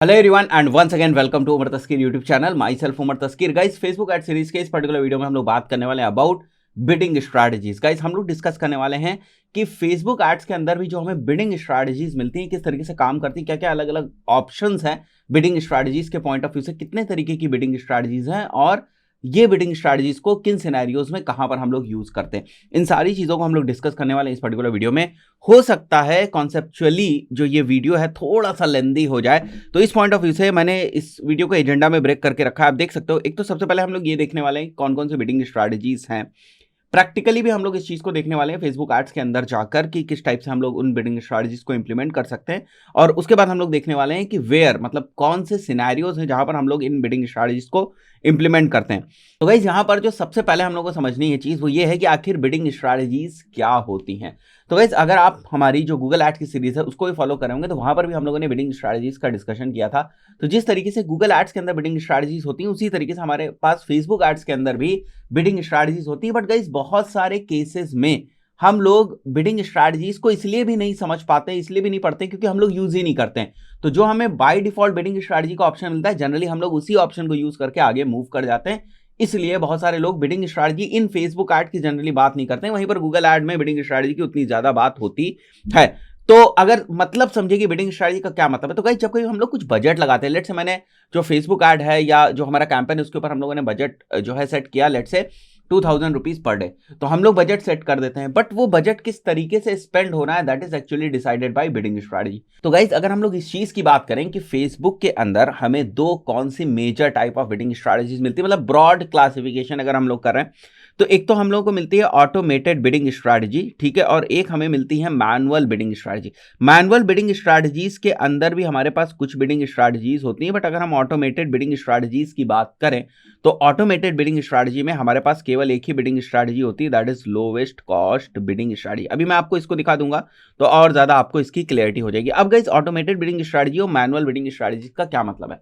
Hello everyone and once again welcome to Umar Taskeer YouTube channel. My self Umar Taskeer. Guys, Facebook ad series के इस particular video में हम लोग बात करने वाले हैं अबाउट बिडिंग स्ट्रैटेजीज। गाइस, हम लोग डिस्कस करने वाले हैं कि फेसबुक एड्स के अंदर भी जो हमें बिडिंग स्ट्रैटेजीज मिलती हैं किस तरीके से काम करती हैं, क्या क्या अलग अलग ऑप्शंस हैं बिडिंग स्ट्रैटेजीज के पॉइंट ऑफ व्यू से, कितने तरीके की बिडिंग स्ट्रैटेजीज हैं और ये बिडिंग स्ट्रैटेजीज को किन सिनेरियोज में कहां पर हम लोग यूज करते हैं, इन सारी चीजों को हम लोग डिस्कस करने वाले हैं इस पर्टिकुलर वीडियो में। हो सकता है कॉन्सेप्चुअली जो ये वीडियो है थोड़ा सा लेंदी हो जाए, तो इस पॉइंट ऑफ व्यू से मैंने इस वीडियो को एजेंडा में ब्रेक करके रखा है। आप देख सकते हो, एक तो सबसे पहले हम लोग ये देखने वाले हैं कौन कौन से बिडिंग स्ट्रैटेजीज हैं। प्रैक्टिकली भी हम लोग इस चीज को देखने वाले हैं फेसबुक एड्स के अंदर जाकर कि किस टाइप से हम लोग उन बिडिंग स्ट्रैटेजीज को इंप्लीमेंट कर सकते हैं, और उसके बाद हम लोग देखने वाले हैं कि वेयर मतलब कौन से सिनेरियोज हैं जहां पर हम लोग इन बिडिंग स्ट्रैटेजीज को इंप्लीमेंट करते हैं। तो गाइस, यहां पर जो सबसे पहले हम लोग को समझनी है चीज वो ये है कि आखिर बिडिंग स्ट्रैटेजीज क्या होती हैं। तो गाइस, अगर आप हमारी जो गूगल एड्स की सीरीज है उसको भी फॉलो करेंगे तो वहां पर भी हम लोगों ने बिडिंग स्ट्रैटेजीज का डिस्कशन किया था। तो जिस तरीके से गूगल एड्स के अंदर बिडिंग स्ट्रैटेजीज होती हैं उसी तरीके से हमारे पास फेसबुक एड्स के अंदर भी बिडिंग स्ट्रैटेजीज होती है। बट गाइस, बहुत सारे केसेस में हम लोग बिडिंग स्ट्रैटेजीज को इसलिए भी नहीं समझ पाते, इसलिए भी नहीं पढ़ते क्योंकि हम लोग यूज ही नहीं करते हैं। तो जो हमें बाय डिफॉल्ट बिडिंग स्ट्रैटेजी का ऑप्शन मिलता है, जनरली हम लोग उसी ऑप्शन को यूज करके आगे मूव कर जाते हैं। इसलिए बहुत सारे लोग bidding strategy in Facebook ad की जनरली बात नहीं करते हैं, वहीं पर गूगल ऐड में बिडिंग स्ट्रैटेजी की उतनी ज्यादा बात होती है। तो अगर मतलब समझे कि बिडिंग स्ट्रैटेजी का क्या मतलब है, तो गाइस जब कोई हम लोग कुछ बजट लगाते हैं, लेट से मैंने जो फेसबुक ऐड है या जो हमारा कैंपेन है उसके ऊपर हम लोगों ने बजट जो है सेट किया, लेट से 2000 रुपीज पर डे, तो हम लोग बजट सेट कर देते हैं। बट वो बजट किस तरीके से स्पेंड होना है that is actually decided by bidding strategy. तो गाइस, अगर हम लोग इस चीज की बात करें कि फेसबुक के अंदर हमें दो कौन सी major type of bidding strategies मिलती है, मतलब ब्रॉड क्लासिफिकेशन अगर हम लोग कर रहे हैं, तो एक तो हम लोगों को मिलती है ऑटोमेटेड बिडिंग स्ट्रैटेजी, ठीक है, और एक हमें मिलती है manual bidding strategy. Manual bidding strategies के अंदर भी हमारे पास कुछ बिडिंग स्ट्रैटेजीज होती हैं, बट अगर हम ऑटोमेटेड बिडिंग स्ट्रैटेजीज की बात करें तो ऑटोमेटेड बिडिंग स्ट्रैटेजी में हमारे पास केवल एक ही बिडिंग स्ट्रैटेजी होती है, that is lowest cost bidding strategy. अभी मैं आपको इसको दिखा दूंगा तो और ज्यादा आपको इसकी क्लैरिटी हो जाएगी। अब गाइस, ऑटोमेटेड बिडिंग स्ट्रैटेजी और मैनुअल बिडिंग स्ट्रैटेजी का क्या मतलब है।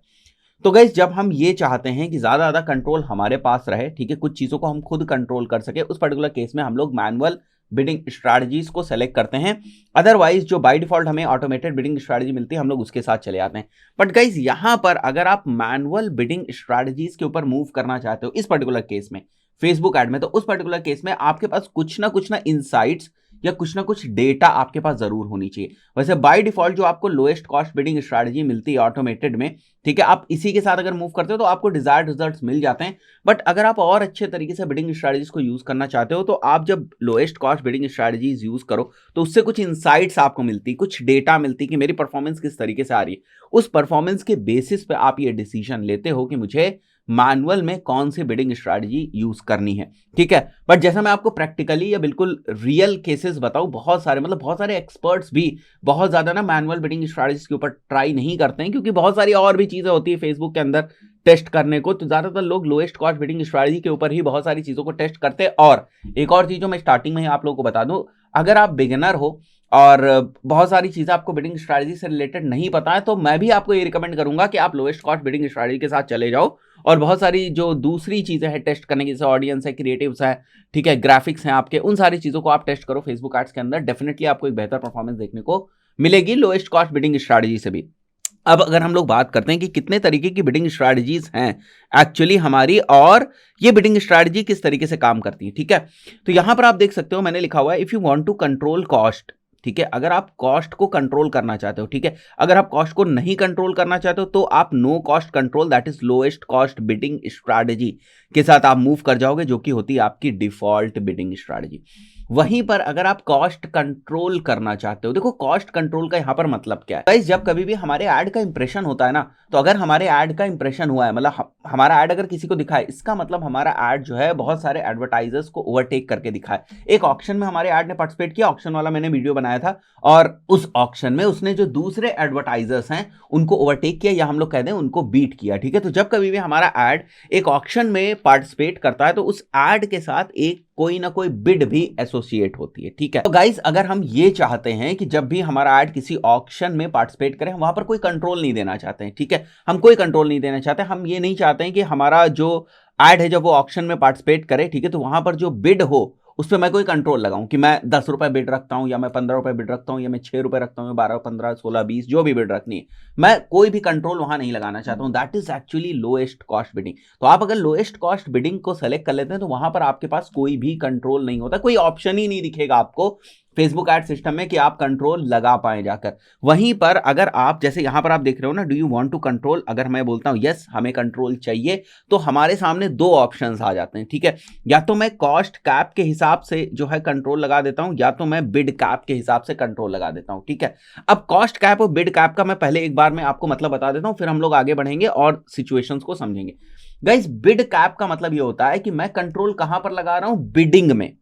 तो गाइस, जब हम ये चाहते हैं कि ज्यादा ज्यादा कंट्रोल हमारे पास रहे, ठीक है, कुछ चीजों को हम खुद कंट्रोल कर सके, उस पर्टिकुलर केस में हम लोग मैनुअल बिडिंग स्ट्रैटेजीज को सेलेक्ट करते हैं। अदरवाइज जो बाय डिफॉल्ट हमें ऑटोमेटेड बिडिंग स्ट्रैटेजी मिलती है हम लोग उसके साथ चले आते हैं। बट गाइस, यहां पर अगर आप मैनुअल बिडिंग स्ट्रैटेजीज के ऊपर मूव करना चाहते हो इस पर्टिकुलर केस में फेसबुक ऐड में, तो उस पर्टिकुलर केस में आपके पास कुछ ना इनसाइट्स या कुछ ना कुछ डेटा आपके पास जरूर होनी चाहिए। वैसे बाय डिफॉल्ट जो आपको लोएस्ट कॉस्ट बिडिंग स्ट्रैटेजी मिलती है ऑटोमेटेड में, ठीक है, आप इसी के साथ अगर मूव करते हो तो आपको डिजायर्ड रिजल्ट्स मिल जाते हैं। बट अगर आप और अच्छे तरीके से बिडिंग स्ट्रैटेजीज को यूज करना चाहते हो तो आप जब lowest cost bidding strategies use करो तो उससे कुछ इनसाइट्स आपको मिलती, कुछ डेटा मिलती कि मेरी परफॉर्मेंस किस तरीके से आ रही है। उस परफॉर्मेंस के बेसिस पे आप ये डिसीजन लेते हो कि मुझे मैनुअल में कौन सी बिडिंग स्ट्रैटेजी यूज करनी है, ठीक है। बट जैसा मैं आपको प्रैक्टिकली या बिल्कुल रियल केसेस बताऊं, बहुत सारे एक्सपर्ट्स भी बहुत ज्यादा ना मैनुअल बिडिंग स्ट्रैटेजीज के ऊपर ट्राई नहीं करते हैं, क्योंकि बहुत सारी और भी चीजें होती है फेसबुक के अंदर टेस्ट करने को। तो ज्यादातर लोग लोएस्ट कॉस्ट बिडिंग स्ट्रैटेजी के ऊपर ही बहुत सारी चीजों को टेस्ट करते हैं। और एक और चीज जो मैं स्टार्टिंग में ही आप लोगों को बता दूं, अगर आप बिगिनर हो और बहुत सारी चीजें आपको बिडिंग स्ट्रैटेजी से रिलेटेड नहीं पता है, तो मैं भी आपको ये रिकमेंड करूंगा कि आप लोएस्ट कॉस्ट बिडिंग स्ट्रैटेजी के साथ चले जाओ और बहुत सारी जो दूसरी चीजें हैं टेस्ट करने की, जैसे ऑडियंस है, क्रिएटिव्स है, ठीक है, ग्राफिक्स हैं आपके, उन सारी चीजों को आप टेस्ट करो फेसबुक एड्स के अंदर। डेफिनेटली आपको एक बेहतर परफॉर्मेंस देखने को मिलेगी लोएस्ट कॉस्ट बिडिंग स्ट्रैटेजी से भी। अब अगर हम लोग बात करते हैं कि कितने तरीके की बिडिंग स्ट्रैटेजीज हैं एक्चुअली हमारी, और ये बिडिंग स्ट्रैटेजी किस तरीके से काम करती है, ठीक है, तो यहां पर आप देख सकते हो मैंने लिखा हुआ है if you want to control cost, ठीक है, अगर आप कॉस्ट को कंट्रोल करना चाहते हो, ठीक है, अगर आप कॉस्ट को नहीं कंट्रोल करना चाहते हो तो आप no cost control that is lowest cost bidding strategy के साथ आप मूव कर जाओगे, जो कि होती है आपकी डिफॉल्ट बिडिंग स्ट्रैटेजी। वहीं पर अगर आप कॉस्ट कंट्रोल करना चाहते हो, देखो कॉस्ट कंट्रोल का यहां पर मतलब क्या है गाइस, जब कभी भी हमारे ऐड का इंप्रेशन होता है ना, तो अगर हमारे ऐड का इंप्रेशन हुआ है, मतलब हमारा ऐड अगर किसी को दिखा है, इसका मतलब हमारा ऐड जो है बहुत सारे एडवर्टाइजर्स को ओवरटेक करके दिखा है। एक ऑक्शन में हमारे ऐड ने पार्टिसिपेट किया, ऑक्शन वाला मैंने वीडियो बनाया था, और उस ऑक्शन में उसने जो दूसरे एडवर्टाइजर्स हैं उनको ओवरटेक किया, या हम लोग कहते हैं उनको बीट किया, ठीक है। तो जब कभी भी हमारा ऐड एक ऑक्शन में पार्टिसिपेट करता है तो उस ऐड के साथ एक कोई ना कोई बिड भी एसोसिएट होती है, ठीक है। तो गाइस, अगर हम ये चाहते हैं कि जब भी हमारा ऐड किसी ऑक्शन में पार्टिसिपेट करे, हम वहां पर कोई कंट्रोल नहीं देना चाहते हैं, ठीक है, हम कोई कंट्रोल नहीं देना चाहते, हम ये नहीं चाहते हैं कि हमारा जो ऐड है जब वो ऑक्शन में पार्टिसिपेट करे, ठीक है, तो वहां पर जो बिड हो उस पर मैं कोई कंट्रोल लगाऊं कि मैं 10 रुपए बिड रखता हूं, या मैं 15 रुपए बिड रखता हूं, या मैं 6 रुपए रखता हूं, 12, 15, 16, 20, जो भी बिड रखनी है, मैं कोई भी कंट्रोल वहां नहीं लगाना चाहता हूं। That is actually lowest cost bidding. तो आप अगर लोएस्ट कॉस्ट बिडिंग को सेलेक्ट कर लेते हैं तो वहां पर आपके पास कोई भी कंट्रोल नहीं होता, कोई ऑप्शन ही नहीं दिखेगा आपको फेसबुक एड सिस्टम में कि आप कंट्रोल लगा पाए जाकर। वहीं पर अगर आप, जैसे यहां पर आप देख रहे हो ना, do you want to control, अगर मैं बोलता हूं यस हमें कंट्रोल चाहिए, तो हमारे सामने दो ऑप्शंस आ जाते हैं, ठीक है। या तो मैं कॉस्ट कैप के हिसाब से जो है कंट्रोल लगा देता हूं, या तो मैं बिड कैप के हिसाब से कंट्रोल लगा देता हूं, ठीक है। अब कॉस्ट कैप और बिड कैप का मैं पहले एक बार में आपको मतलब बता देता हूं, फिर हम लोग आगे बढ़ेंगे और सिचुएशंस को समझेंगे। गाइस, बिड कैप का मतलब ये होता है कि मैं कंट्रोल कहां पर लगा रहा हूं, बिडिंग में,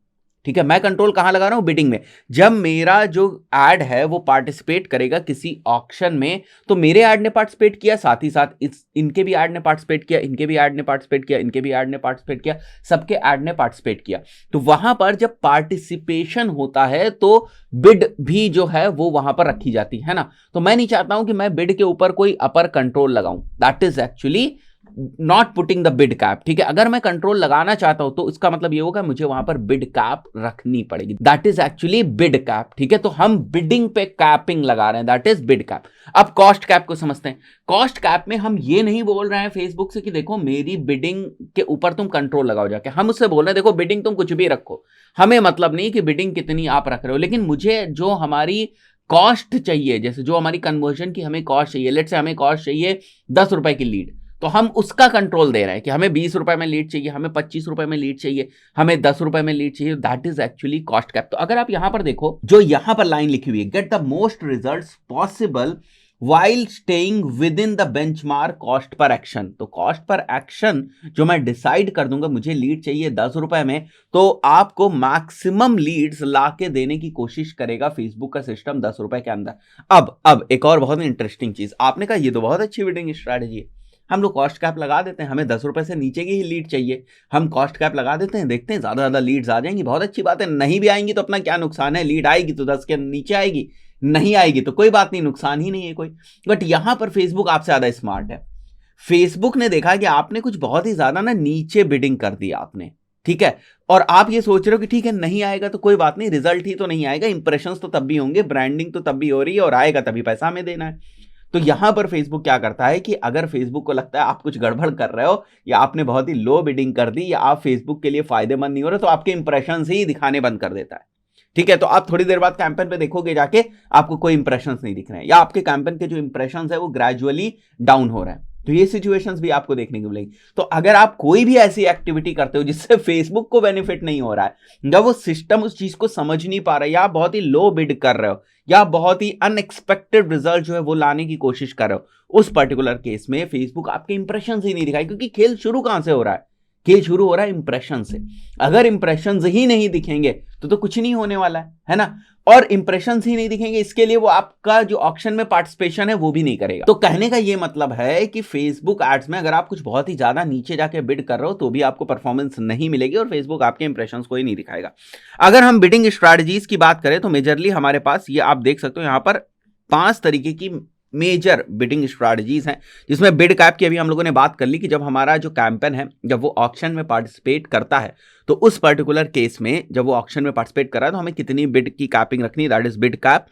ठीक है। मैं कंट्रोल कहां लगा रहा हूं, बिडिंग में। जब मेरा जो एड है वो पार्टिसिपेट करेगा किसी ऑक्शन में, तो मेरे एड ने पार्टिसिपेट किया, साथ ही साथ इनके भी एड ने पार्टिसिपेट किया, इनके भी एड ने पार्टिसिपेट किया, इनके भी एड ने पार्टिसिपेट किया, सबके एड ने पार्टिसिपेट किया। तो वहां पर जब पार्टिसिपेशन होता है तो बिड भी जो है वो वहां पर रखी जाती है ना। तो मैं नहीं चाहता हूं कि मैं बिड के ऊपर कोई अपर कंट्रोल लगाऊं। That is actually not putting the bid cap, ठीक है। अगर मैं कंट्रोल लगाना चाहता हूं तो इसका मतलब ये होगा मुझे वहां पर बिड कैप रखनी पड़ेगी। That is actually bid cap, ठीक है। तो हम बिडिंग पे कैपिंग लगा रहे हैं, दैट इज बिड कैप। अब कॉस्ट कैप को समझते हैं। कॉस्ट कैप में हम ये नहीं बोल रहे हैं फेसबुक से कि देखो मेरी बिडिंग के ऊपर तुम कंट्रोल लगाओ जाके, हम उससे बोल रहे हैं देखो बिडिंग तुम कुछ भी रखो, हमें मतलब नहीं कि बिडिंग कितनी आप रख रहे हो, लेकिन मुझे जो हमारी कॉस्ट चाहिए, जैसे जो हमारी कन्वर्जन की हमें कॉस्ट चाहिए, लेट्स से हमें कॉस्ट चाहिए 10 रुपए की लीड, तो हम उसका कंट्रोल दे रहे हैं कि हमें 20 रुपए में लीड चाहिए, हमें 25 रुपए में लीड चाहिए, हमें 10 रुपए में लीड चाहिए। That is actually cost cap. तो अगर आप यहां पर देखो, जो यहां पर लाइन लिखी हुई है, get the most results possible while staying with in the benchmark cost per action. तो कॉस्ट पर एक्शन जो मैं डिसाइड कर दूंगा, मुझे लीड चाहिए 10 रुपए में, तो आपको मैक्सिमम लीड्स ला के देने की कोशिश करेगा फेसबुक का सिस्टम 10 रुपए के अंदर। अब एक और बहुत इंटरेस्टिंग चीज, आपने कहा ये तो बहुत अच्छी बिडिंग स्ट्रैटेजी है, हम लोग कॉस्ट कैप लगा देते हैं, हमें 10 रुपए से नीचे की ही लीड चाहिए, हम कॉस्ट कैप लगा देते हैं, देखते हैं ज्यादा लीड्स आ जाएंगी, बहुत अच्छी बात है, नहीं भी आएंगी तो अपना क्या नुकसान है, लीड आएगी तो 10 के नीचे आएगी, नहीं आएगी तो कोई बात नहीं, नुकसान ही नहीं है कोई। बट यहां पर फेसबुक आपसे ज्यादा स्मार्ट है। फेसबुक ने देखा कि आपने कुछ बहुत ही ज्यादा ना नीचे बिडिंग कर दी आपने, ठीक है, और आप ये सोच रहे हो कि ठीक है नहीं आएगा तो कोई बात नहीं, रिजल्ट ही तो नहीं आएगा, इंप्रेशंस तो तब भी होंगे, ब्रांडिंग तो तब भी हो रही है, और आएगा तभी पैसा हमें देना है। तो यहां पर फेसबुक क्या करता है कि अगर फेसबुक को लगता है आप कुछ गड़बड़ कर रहे हो, या आपने बहुत ही लो बिडिंग कर दी, या आप फेसबुक के लिए फायदेमंद नहीं हो रहे, तो आपके इंप्रेशंस ही दिखाने बंद कर देता है, ठीक है। तो आप थोड़ी देर बाद कैंपेन पे देखोगे जाके आपको कोई इंप्रेशंस नहीं दिख रहे हैं, या आपके कैंपेन के जो इंप्रेशंस है वो ग्रेजुअली डाउन हो रहे हैं। तो ये सिचुएशंस भी आपको देखने को मिलेगी। तो अगर आप कोई भी ऐसी एक्टिविटी करते हो जिससे फेसबुक को बेनिफिट नहीं हो रहा है, या वो सिस्टम उस चीज को समझ नहीं पा रहा है, या आप बहुत ही लो बिड कर रहे हो, या बहुत ही अनएक्सपेक्टेड रिजल्ट जो है वो लाने की कोशिश कर रहे हो, उस पर्टिकुलर केस में फेसबुक आपके इंप्रेशन ही नहीं दिखाई, क्योंकि खेल शुरू कहां से हो रहा है, खेल शुरू हो रहा है इंप्रेशन से। अगर इंप्रेशन ही नहीं दिखेंगे तो कुछ नहीं होने वाला है ना। और इंप्रेशन ही नहीं दिखेंगे, इसके लिए वो आपका जो ऑक्शन में पार्टिसिपेशन है वो भी नहीं करेगा। तो कहने का ये मतलब है कि फेसबुक एड्स में अगर आप कुछ बहुत ही ज्यादा नीचे जाके बिड कर रहे हो तो भी आपको परफॉर्मेंस नहीं मिलेगी, और फेसबुक आपके इंप्रेशन को ही नहीं दिखाएगा। अगर हम बिडिंग स्ट्रैटेजीज की बात करें तो मेजरली हमारे पास ये आप देख सकते हो यहां पर 5 तरीके की मेजर बिडिंग स्ट्रैटेजीज हैं, जिसमें बिड कैप की अभी हम लोगों ने बात कर ली कि जब हमारा जो कैंपेन है जब वो ऑक्शन में पार्टिसिपेट करता है, तो उस पर्टिकुलर केस में जब वो ऑक्शन में पार्टिसिपेट कर रहा है तो हमें कितनी बिड की कैपिंग रखनी है, that is bid cap.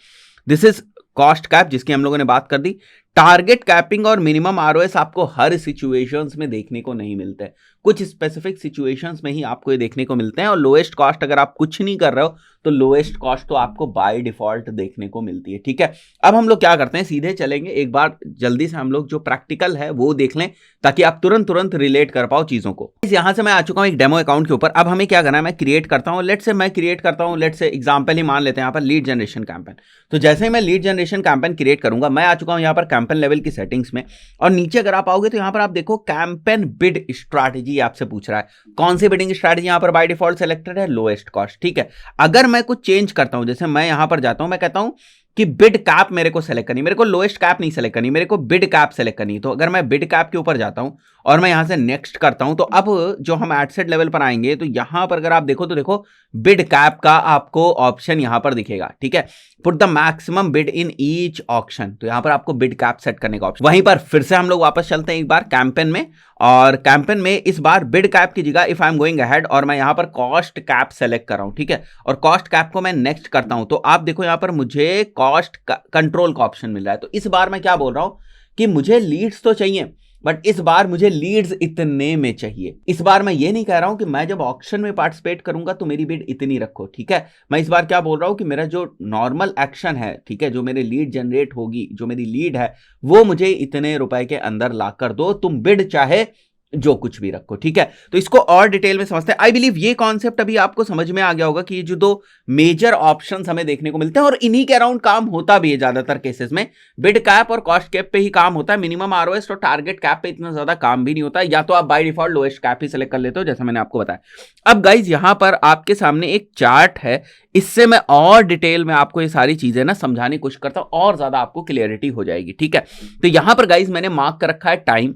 This is cost cap जिसकी हम लोगों ने बात कर दी। टारगेट कैपिंग और मिनिमम आरओएस आपको हर सिचुएशंस में देखने को नहीं मिलते हैं, कुछ स्पेसिफिक सिचुएशंस में ही आपको ये देखने को मिलते हैं। और लोएस्ट कॉस्ट अगर आप कुछ नहीं कर रहे हो तो लोएस्ट कॉस्ट तो आपको बाय डिफॉल्ट देखने को मिलती है, ठीक है। अब हम लोग क्या करते हैं, सीधे चलेंगे एक बार जल्दी से हम लोग जो प्रैक्टिकल है वो देख लें, ताकि आप तुरंत रिलेट कर पाओ चीजों को। यहां से मैं आ चुका हूं एक डेमो अकाउंट के ऊपर। अब हमें क्या करना है, मैं क्रिएट करता हूं, लेट्स से एग्जांपल ही मान लेते हैं यहां पर लीड जनरेशन कैंपेन। तो जैसे ही मैं लीड जनरेशन कैंपेन क्रिएट करूंगा, मैं आ चुका हूं यहां पर कैंपेन लेवल की सेटिंग्स में, और नीचे अगर आप आओगे तो यहां पर आप देखो कैंपेन बिड स्ट्रैटेजी आपसे पूछ रहा है, कौन सी बिडिंग स्ट्रैटेजी यहां पर बाय डिफॉल्ट सेलेक्टेड है, लोएस्ट कॉस्ट, ठीक है। अगर मैं कुछ चेंज करता हूं, जैसे मैं यहां पर जाता हूं, मैं कहता हूं कि बिड कैप मेरे को सेलेक्ट करनी, मेरे को लोएस्ट कैप नहीं सेलेक्ट करनी, मेरे को बिड कैप सेलेक्ट करनी। तो अगर मैं बिड कैप के ऊपर जाता हूं और मैं यहां से नेक्स्ट करता हूं, तो अब जो हम एड सेट लेवल पर आएंगे तो यहां पर अगर आप देखो तो देखो बिड कैप का आपको ऑप्शन यहां पर दिखेगा, ठीक है। Put the maximum bid in each auction, तो यहां पर आपको बिड कैप सेट करने का ऑप्शन। वहीं पर फिर से हम लोग वापस चलते हैं एक बार कैंपेन में, और कैंपेन में इस बार बिड कैप की जगह if I am going ahead और मैं यहां पर कॉस्ट कैप सेलेक्ट कर रहा हूं, ठीक है, और कॉस्ट कैप को मैं नेक्स्ट करता हूं, तो आप देखो यहां पर मुझे कॉस्ट कंट्रोल का ऑप्शन मिल रहा है। तो इस बार मैं क्या बोल रहा हूं कि मुझे लीड्स तो चाहिए, बट इस बार मुझे लीड्स इतने में चाहिए। इस बार मैं ये नहीं कह रहा हूं कि मैं जब ऑक्शन में पार्टिसिपेट करूंगा तो मेरी बिड इतनी रखो, ठीक है। मैं इस बार क्या बोल रहा हूं कि मेरा जो नॉर्मल एक्शन है, ठीक है, जो मेरे लीड जनरेट होगी, जो मेरी लीड है, वो मुझे इतने रुपए के अंदर ला कर दो, तुम बिड चाहे जो कुछ भी रखो, ठीक है। तो इसको और डिटेल में समझते हैं। आई बिलीव ये कॉन्सेप्ट अभी आपको समझ में आ गया होगा कि ये जो दो मेजर ऑप्शंस हमें देखने को मिलते हैं और इन्हीं के अराउंड काम होता भी है ज्यादातर केसेस में, बिड कैप और कॉस्ट कैप पे ही काम होता है। मिनिमम आरओएस और टारगेट कैप पे इतना ज्यादा काम भी नहीं होता, या तो आप by default lowest cap he select कर लेते हो, जैसा मैंने आपको बताया। अब गाइज यहां पर आपके सामने एक चार्ट है, इससे मैं और डिटेल में आपको ये सारी चीजें ना समझाने की कोशिश करता हूं और ज्यादा आपको क्लियरिटी हो जाएगी, ठीक है। तो यहां पर गाइज मैंने मार्क कर रखा है टाइम,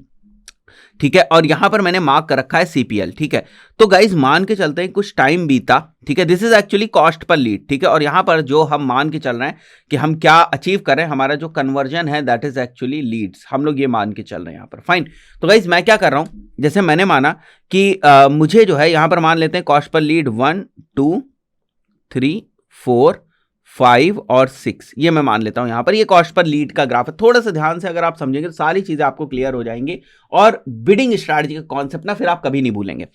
ठीक है, और यहां पर मैंने मार्क कर रखा है सीपीएल, ठीक है। तो गाइज मान के चलते हैं कुछ टाइम बीता, ठीक है, this is actually cost per lead, ठीक है, और यहां पर जो हम मान के चल रहे हैं कि हम क्या अचीव कर रहे हैं, हमारा जो कन्वर्जन है दैट इज एक्चुअली लीड्स, हम लोग ये मान के चल रहे हैं यहां पर, फाइन। तो गाइज मैं क्या कर रहा हूं, जैसे मैंने माना कि मुझे जो है यहां पर मान लेते हैं कॉस्ट पर लीड 1 2 3 4 5 और 6, ये मैं मान लेता हूं यहां पर। ये कॉस्ट पर लीड का ग्राफ है, थोड़ा सा ध्यान से अगर आप समझेंगे तो सारी चीजें आपको क्लियर हो जाएंगी और बिडिंग स्ट्रैटेजी का कॉन्सेप्ट ना फिर आप कभी नहीं भूलेंगे।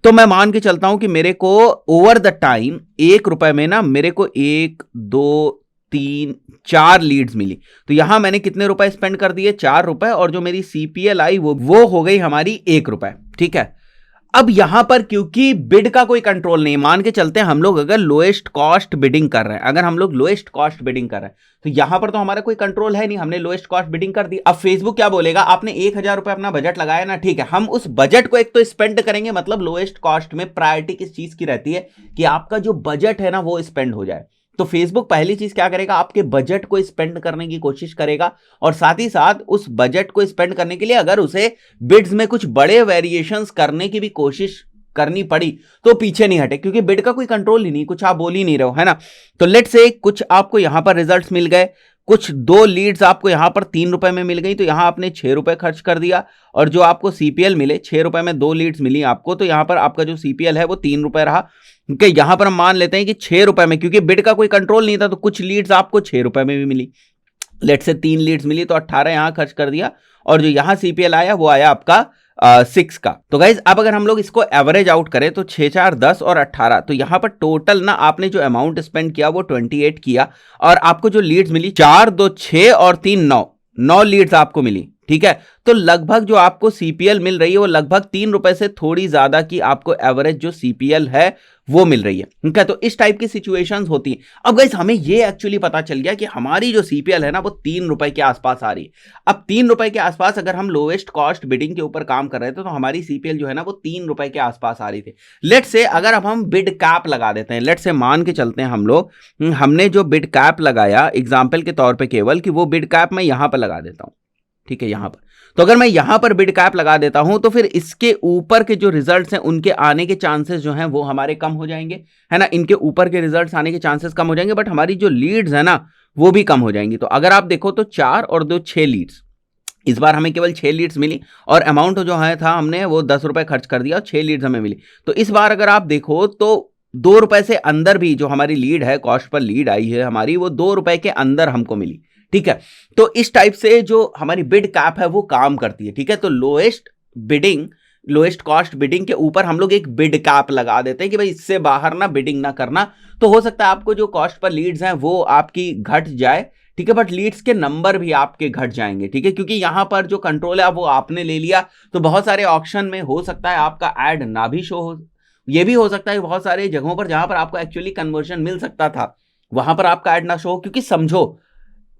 तो मैं मान के चलता हूं कि मेरे को ओवर द टाइम ₹1 में ना मेरे को 1 2 3 4 लीड्स मिली। तो यहां मैंने कितने रुपए स्पेंड कर दिए, ₹4, और जो मेरी सीपीएल आई वो हो गई हमारी ₹1, ठीक है। अब यहां पर क्योंकि बिड का कोई कंट्रोल नहीं, मान के चलते हैं हम लोग अगर लोएस्ट कॉस्ट बिडिंग कर रहे हैं, अगर हम लोग लोएस्ट कॉस्ट बिडिंग कर रहे हैं तो यहां पर तो हमारा कोई कंट्रोल है नहीं, हमने लोएस्ट कॉस्ट बिडिंग कर दी। अब फेसबुक क्या बोलेगा, आपने ₹1000 अपना बजट लगाया ना, ठीक है, हम उस बजट को एक तो स्पेंड करेंगे, मतलब लोएस्ट कॉस्ट में प्रायोरिटी किस चीज की रहती है कि आपका जो बजट है ना वो स्पेंड हो जाए। तो फेसबुक पहली चीज क्या करेगा, आपके बजट को स्पेंड करने की कोशिश करेगा, और साथ ही साथ उस बजट को स्पेंड करने के लिए अगर उसे बिड्स में कुछ बड़े वेरिएशंस करने की भी कोशिश करनी पड़ी तो पीछे नहीं हटे, क्योंकि बिड का कोई कंट्रोल ही नहीं, कुछ आप बोल ही नहीं रहे हो, है ना। तो लेट्स से कुछ आपको यहां पर रिजल्ट्स मिल गए, कुछ 2 लीड्स आपको यहां पर ₹3 में मिल गई, तो यहां आपने ₹6 खर्च कर दिया, और जो आपको सीपीएल मिले ₹6 में 2 लीड्स मिली आपको, तो यहां पर आपका जो सीपीएल है वो ₹3 रहा, क्योंकि यहां पर हम मान लेते हैं कि ₹6 में, क्योंकि बिड का कोई कंट्रोल नहीं था, तो कुछ लीड्स आपको ₹6 में भी मिली। लेट से 3 लीड्स मिली तो 18 यहां खर्च कर दिया, और जो यहां सीपीएल आया वो आया आपका 6 का। तो गाइज अब अगर हम लोग इसको एवरेज आउट करें तो 6 4 10 और 18, तो यहां पर टोटल ना आपने जो अमाउंट स्पेंड किया वो 28 किया, और आपको जो लीड्स मिली 4 2 6 और 3 9 लीड्स आपको मिली, ठीक है। तो लगभग जो आपको सीपीएल मिल रही है वो लगभग ₹3 से थोड़ी ज्यादा की आपको एवरेज जो सीपीएल है वो मिल रही है, ठीक है। तो इस टाइप की सिचुएशंस होती हैं। अब गाइस हमें ये एक्चुअली पता चल गया कि हमारी जो सीपीएल है ना वो ₹3 के आसपास आ रही है। अब ₹3 के आसपास अगर हम लोएस्ट कॉस्ट बिडिंग के ऊपर काम कर रहे थे तो हमारी सीपीएल जो है ना वो ₹3 के आसपास आ रही थी। लेट से अगर अब हम बिड कैप लगा देते हैं, लेट से मान के चलते हैं हम लोग, हमने जो बिड कैप लगाया एग्जाम्पल के तौर पर केवल, कि वो बिड कैप मैं यहां पर लगा देता हूं, ठीक है, यहां पर। तो अगर मैं यहां पर बिड कैप लगा देता हूं तो फिर इसके ऊपर के जो रिजल्ट्स हैं उनके आने के चांसेस जो हैं वो हमारे कम हो जाएंगे, है ना। इनके ऊपर के रिजल्ट्स आने के चांसेस कम हो जाएंगे, बट हमारी जो लीड्स है ना वो भी कम हो जाएंगी। तो अगर आप देखो तो 4 और 2 6 लीड्स, इस बार हमें केवल 6 लीड्स मिली, और अमाउंट जो है था हमने वो ₹10 खर्च कर दिया और 6 लीड्स हमें मिली। तो इस बार अगर आप देखो तो ₹2 से अंदर भी जो हमारी लीड है, कॉस्ट पर लीड आई है हमारी, वो ₹2 के अंदर हमको मिली, ठीक है। तो इस टाइप से जो हमारी बिड कैप है वो काम करती है, ठीक है। तो लोएस्ट कॉस्ट बिडिंग के ऊपर हम लोग एक बिड कैप लगा देते हैं कि भाई इससे बाहर ना बिडिंग ना करना। तो हो सकता है आपको जो कॉस्ट पर लीड्स हैं वो आपकी घट जाए, ठीक है, बट लीड्स के नंबर भी आपके घट जाएंगे, ठीक है, क्योंकि यहां पर जो कंट्रोल है वो आपने ले लिया। तो बहुत सारे ऑप्शन में हो सकता है आपका एड ना भी शो हो, ये भी हो सकता है बहुत सारे जगहों पर जहां पर आपको एक्चुअली कन्वर्जन मिल सकता था वहां पर आपका एड ना शो हो, क्योंकि समझो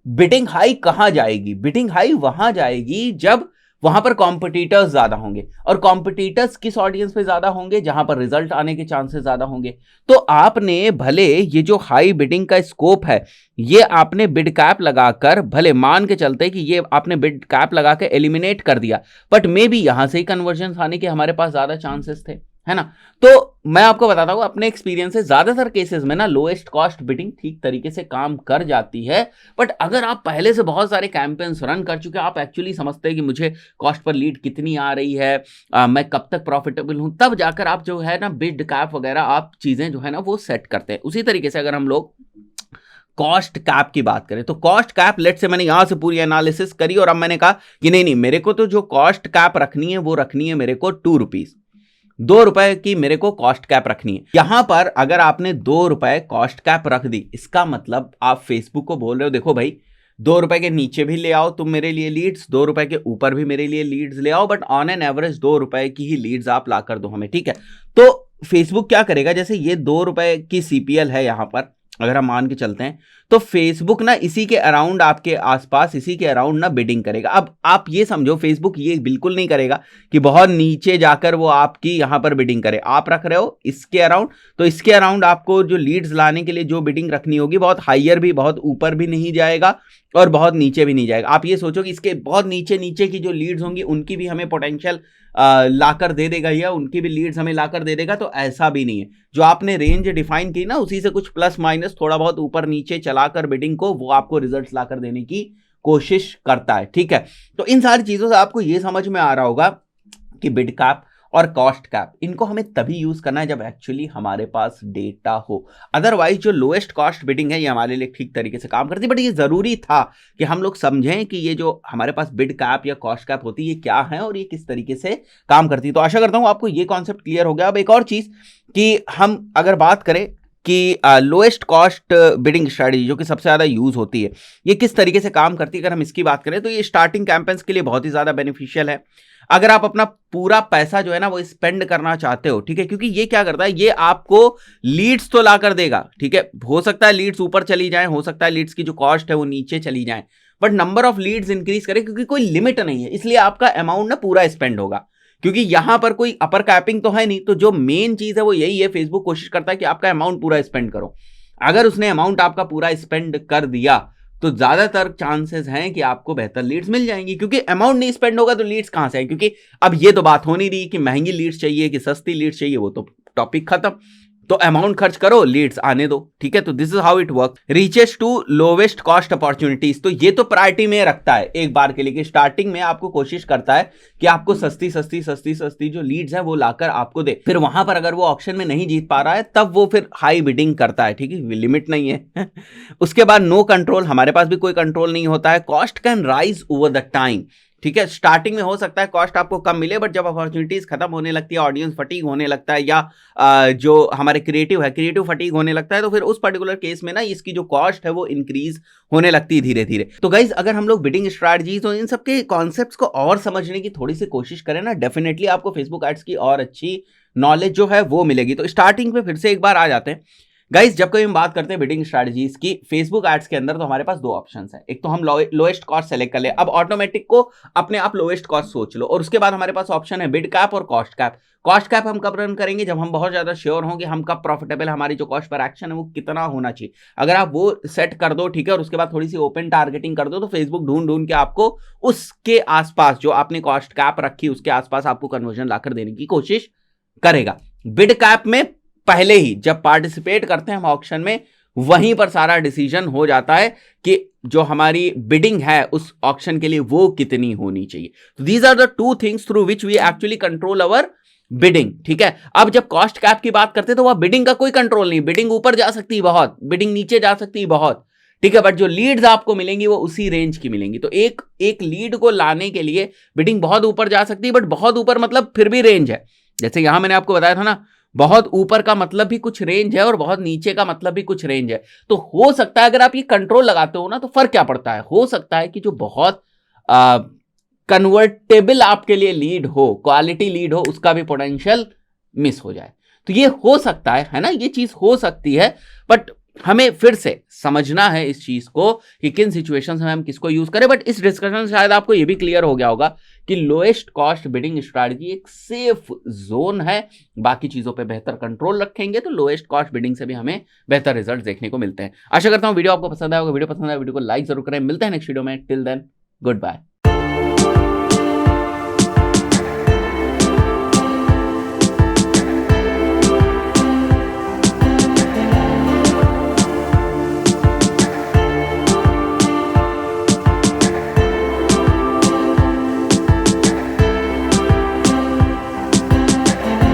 बिडिंग हाई कहां जाएगी, बिडिंग हाई वहां जाएगी जब वहां पर कॉम्पिटिटर्स ज्यादा होंगे, और कॉम्पिटिटर्स किस ऑडियंस पे ज्यादा होंगे, जहां पर रिजल्ट आने के चांसेस ज्यादा होंगे। तो आपने भले ये जो हाई बिडिंग का स्कोप है ये आपने बिड कैप लगाकर, भले मान के चलते कि ये आपने बिड कैप लगा के एलिमिनेट कर दिया, बट मे बी यहां से ही कन्वर्जन आने के हमारे पास ज्यादा चांसेस थे, है ना। तो मैं आपको बताता हूं अपने एक्सपीरियंस से, ज्यादातर केसेस में ना लोएस्ट कॉस्ट बिडिंग ठीक तरीके से काम कर जाती है। बट अगर आप पहले से बहुत सारे कैंपेन्स रन कर चुके हैं, आप एक्चुअली समझते हैं कि मुझे कॉस्ट पर लीड कितनी आ रही है, मैं कब तक प्रॉफिटेबल हूं, तब जाकर आप जो है ना बिड कैप वगैरह आप चीजें जो है ना वो सेट करते हैं। उसी तरीके से अगर हम लोग कॉस्ट कैप की बात करें तो कॉस्ट कैप, लेट से मैंने यहां से पूरी एनालिसिस करी और अब मैंने कहा कि नहीं मेरे को तो जो कॉस्ट कैप रखनी है वो रखनी है मेरे को ₹2, ₹2 की मेरे को कॉस्ट कैप रखनी है। यहां पर अगर आपने ₹2 कॉस्ट कैप रख दी, इसका मतलब आप फेसबुक को बोल रहे हो देखो भाई ₹2 के नीचे भी ले आओ तुम मेरे लिए लीड्स, ₹2 के ऊपर भी मेरे लिए लीड्स ले आओ, बट ऑन एन एवरेज ₹2 की ही लीड्स आप ला कर दो हमें, ठीक है। तो फेसबुक क्या करेगा, जैसे ये ₹2 की सीपीएल है यहां पर, अगर हम मान के चलते हैं तो फेसबुक ना इसी के अराउंड, आपके आसपास इसी के अराउंड ना बिडिंग करेगा। अब आप ये समझो फेसबुक ये बिल्कुल नहीं करेगा कि बहुत नीचे जाकर वो आपकी यहां पर बिडिंग करे। आप रख रहे हो इसके अराउंड, तो इसके अराउंड आपको जो लीड्स लाने के लिए जो बिडिंग रखनी होगी, बहुत हाइयर भी, बहुत ऊपर भी नहीं जाएगा और बहुत नीचे भी नहीं जाएगा। आप ये सोचो कि इसके बहुत नीचे नीचे की जो लीड्स होंगी उनकी भी हमें पोटेंशियल लाकर दे देगा, या उनकी भी लीड्स हमें लाकर दे देगा, तो ऐसा भी नहीं है। जो आपने रेंज डिफाइन की ना उसी से कुछ प्लस माइनस थोड़ा बहुत ऊपर नीचे चलाकर बिडिंग को वो आपको रिजल्ट्स लाकर देने की कोशिश करता है, ठीक है। तो इन सारी चीजों से आपको ये समझ में आ रहा होगा कि बिड कैप और कॉस्ट कैप, इनको हमें तभी यूज करना है जब एक्चुअली हमारे पास डेटा हो। अदरवाइज जो लोएस्ट कॉस्ट बिडिंग है ये हमारे लिए ठीक तरीके से काम करती है, बट ये जरूरी था कि हम लोग समझें कि ये जो हमारे पास बिड कैप या कॉस्ट कैप होती है ये क्या है और ये किस तरीके से काम करती है। तो आशा करता हूं आपको ये कॉन्सेप्ट क्लियर हो गया। अब एक और चीज कि हम अगर बात करें कि लोएस्ट कॉस्ट बिडिंग स्ट्रेटजी जो कि सबसे ज्यादा यूज होती है, ये किस तरीके से काम करती है, अगर हम इसकी बात करें तो ये स्टार्टिंग कैंपेन्स के लिए बहुत ही ज्यादा बेनिफिशियल है। अगर आप अपना पूरा पैसा जो है ना वो स्पेंड करना चाहते हो, ठीक है, क्योंकि ये क्या करता है, ये आपको लीड्स तो ला कर देगा, ठीक है। हो सकता है लीड्स ऊपर चली जाए, हो सकता है लीड्स की जो कॉस्ट है वो नीचे चली जाए, but number of leads increase करे, क्योंकि कोई लिमिट नहीं है, इसलिए आपका अमाउंट ना पूरा स्पेंड होगा, क्योंकि यहां पर कोई अपर कैपिंग तो है नहीं। तो जो मेन चीज है वो यही है, फेसबुक कोशिश करता है कि आपका अमाउंट पूरा स्पेंड करो। अगर उसने अमाउंट आपका पूरा स्पेंड कर दिया तो ज्यादातर चांसेस हैं कि आपको बेहतर लीड्स मिल जाएंगी, क्योंकि अमाउंट नहीं स्पेंड होगा तो लीड्स कहां से आएंगी। क्योंकि अब ये तो बात हो नहीं रही कि महंगी लीड्स चाहिए कि सस्ती लीड्स चाहिए, वो तो टॉपिक खत्म। तो अमाउंट खर्च करो, लीड्स आने दो, ठीक है। तो this is how it work, reaches to lowest cost opportunities. तो ये तो प्रायोरिटी में रखता है एक बार के लिए कि स्टार्टिंग में आपको कोशिश करता है कि आपको सस्ती सस्ती सस्ती सस्ती जो लीड्स है वो लाकर आपको दे। फिर वहां पर अगर वो ऑक्शन में नहीं जीत पा रहा है तब वो फिर हाई बिडिंग करता है, ठीक है, लिमिट नहीं है। उसके बाद नो कंट्रोल, हमारे पास भी कोई कंट्रोल नहीं होता है। Cost can rise over the time, ठीक है। स्टार्टिंग में हो सकता है कॉस्ट आपको कम मिले, बट जब अपॉर्चुनिटीज खत्म होने लगती है, ऑडियंस फटीग होने लगता है, या जो हमारे क्रिएटिव है क्रिएटिव फटीग होने लगता है, तो फिर उस पर्टिकुलर केस में ना इसकी जो कॉस्ट है वो इंक्रीज होने लगती है धीरे धीरे। तो गाइज अगर हम लोग बिडिंग स्ट्रैटेजीज और इन सबके कॉन्सेप्ट्स को और समझने की थोड़ी सी कोशिश करें ना, डेफिनेटली आपको फेसबुक एड्स की और अच्छी नॉलेज जो है वो मिलेगी। तो स्टार्टिंग पे फिर से एक बार आ जाते हैं गाइस। जब कभी हम बात करते हैं बिडिंग स्ट्रैटेजीज की फेसबुक एड्स के अंदर, तो हमारे पास दो ऑप्शंस हैं। एक तो हम लोएस्ट कॉस्ट सेलेक्ट कर ले, अब ऑटोमेटिक को अपने आप लोएस्ट कॉस्ट सोच लो, और उसके बाद हमारे पास ऑप्शन है बिड कैप और कॉस्ट कैप। कॉस्ट कैप हम कब रन करेंगे, जब हम बहुत ज्यादा श्योर होंगे हम कब प्रॉफिटेबल, हमारी जो कॉस्ट पर एक्शन है वो कितना होना चाहिए। अगर आप वो सेट कर दो, ठीक है, और उसके बाद थोड़ी सी ओपन टारगेटिंग कर दो, तो फेसबुक ढूंढ ढूंढ के आपको उसके आसपास जो आपने कॉस्ट कैप रखी उसके आसपास आपको कन्वर्जन लाकर देने की कोशिश करेगा। बिड कैप में पहले ही जब पार्टिसिपेट करते हैं हम ऑक्शन में, वहीं पर सारा डिसीजन हो जाता है कि जो हमारी बिडिंग है उस ऑक्शन के लिए वो कितनी होनी चाहिए। तो these are the two things through which we actually control our bidding, ठीक है। अब जब कॉस्ट कैप की बात करते हैं तो वह बिडिंग का कोई कंट्रोल नहीं, बिडिंग ऊपर जा सकती है बहुत, बिडिंग नीचे जा सकती है बहुत, ठीक है, बट जो लीड्स आपको मिलेंगी वो उसी रेंज की मिलेंगी। तो एक एक लीड को लाने के लिए बिडिंग बहुत ऊपर जा सकती है, बट बहुत ऊपर मतलब फिर भी रेंज है। जैसे यहां मैंने आपको बताया था ना, बहुत ऊपर का मतलब भी कुछ रेंज है और बहुत नीचे का मतलब भी कुछ रेंज है। तो हो सकता है अगर आप ये कंट्रोल लगाते हो ना तो फर्क क्या पड़ता है, हो सकता है कि जो बहुत कन्वर्टेबल आपके लिए लीड हो, क्वालिटी लीड हो, उसका भी पोटेंशियल मिस हो जाए। तो ये हो सकता है ना, ये चीज हो सकती है, बट हमें फिर से समझना है इस चीज को कि किन सिचुएशंस में हम किसको यूज करें। बट इस डिस्कशन से शायद आपको ये भी क्लियर हो गया होगा कि लोएस्ट कॉस्ट बिडिंग स्ट्रैटेजी एक सेफ जोन है। बाकी चीजों पे बेहतर कंट्रोल रखेंगे तो लोएस्ट कॉस्ट बिडिंग से भी हमें बेहतर रिजल्ट देखने को मिलते हैं। आशा करता हूं वीडियो आपको पसंद आया होगा। वीडियो पसंद आया वीडियो को लाइक जरूर करें। मिलते हैं नेक्स्ट वीडियो में, टिल देन गुड बाय।